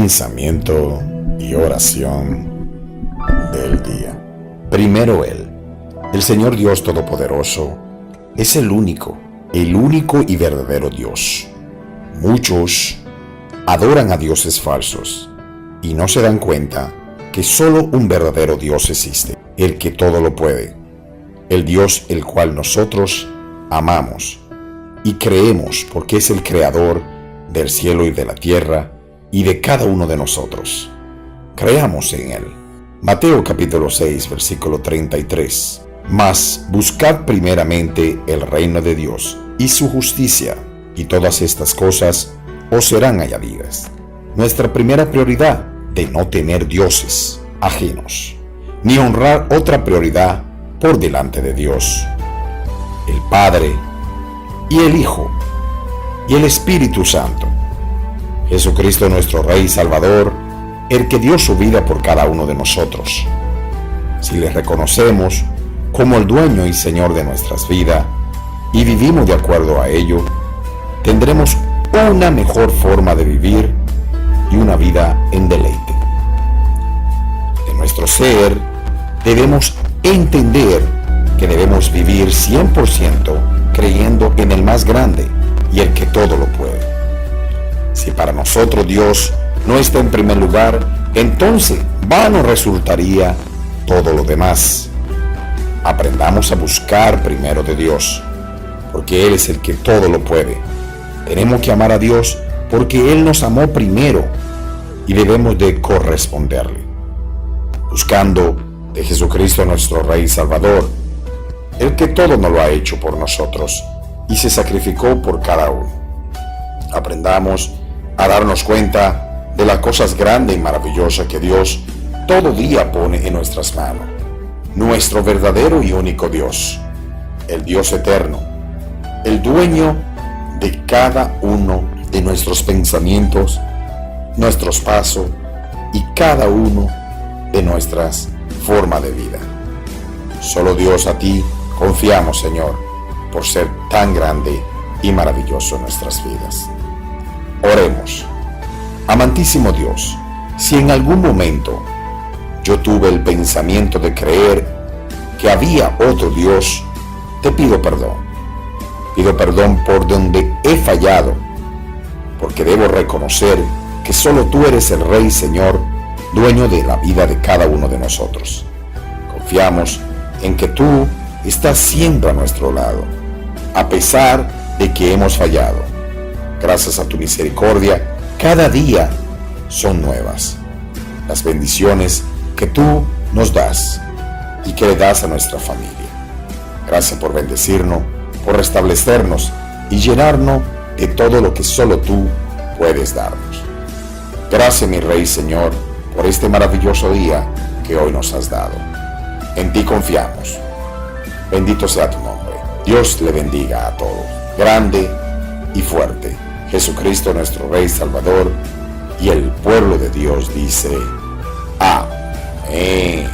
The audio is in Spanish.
Pensamiento y oración del día. Primero Él, el Señor Dios Todopoderoso, es el único y verdadero Dios. Muchos adoran a dioses falsos y no se dan cuenta que solo un verdadero Dios existe, el que todo lo puede, el Dios el cual nosotros amamos y creemos porque es el creador del cielo y de la tierra y de cada uno de nosotros. Creamos en Él. Mateo capítulo 6, versículo 33. Mas buscad primeramente el reino de Dios y su justicia, y todas estas cosas os serán añadidas. Nuestra primera prioridad de no tener dioses ajenos, ni honrar otra prioridad por delante de Dios, el Padre y el Hijo y el Espíritu Santo. Jesucristo nuestro Rey y Salvador, el que dio su vida por cada uno de nosotros. Si le reconocemos como el dueño y Señor de nuestras vidas y vivimos de acuerdo a ello, tendremos una mejor forma de vivir y una vida en deleite. De nuestro ser debemos entender que debemos vivir 100% creyendo en el más grande y el que todo lo puede. Si para nosotros Dios no está en primer lugar, entonces vano resultaría todo lo demás. Aprendamos a buscar primero de Dios, porque Él es el que todo lo puede. Tenemos que amar a Dios porque Él nos amó primero y debemos de corresponderle. Buscando de Jesucristo nuestro Rey y Salvador, el que todo nos lo ha hecho por nosotros y se sacrificó por cada uno. Aprendamos a darnos cuenta de las cosas grandes y maravillosas que Dios todo día pone en nuestras manos. Nuestro verdadero y único Dios, el Dios eterno, el dueño de cada uno de nuestros pensamientos, nuestros pasos y cada uno de nuestras formas de vida. Solo Dios, a ti confiamos, Señor, por ser tan grande y maravilloso en nuestras vidas. Oremos. Amantísimo Dios, si en algún momento yo tuve el pensamiento de creer que había otro Dios, te pido perdón. Pido perdón por donde he fallado, porque debo reconocer que solo tú eres el Rey y Señor, dueño de la vida de cada uno de nosotros. Confiamos en que tú estás siempre a nuestro lado, a pesar de que hemos fallado. Gracias a tu misericordia, cada día son nuevas las bendiciones que tú nos das y que le das a nuestra familia. Gracias por bendecirnos, por restablecernos y llenarnos de todo lo que solo tú puedes darnos. Gracias, mi Rey y Señor, por este maravilloso día que hoy nos has dado. En ti confiamos. Bendito sea tu nombre. Dios le bendiga a todos, grande y fuerte. Jesucristo nuestro Rey y Salvador, y el pueblo de Dios dice: Amén.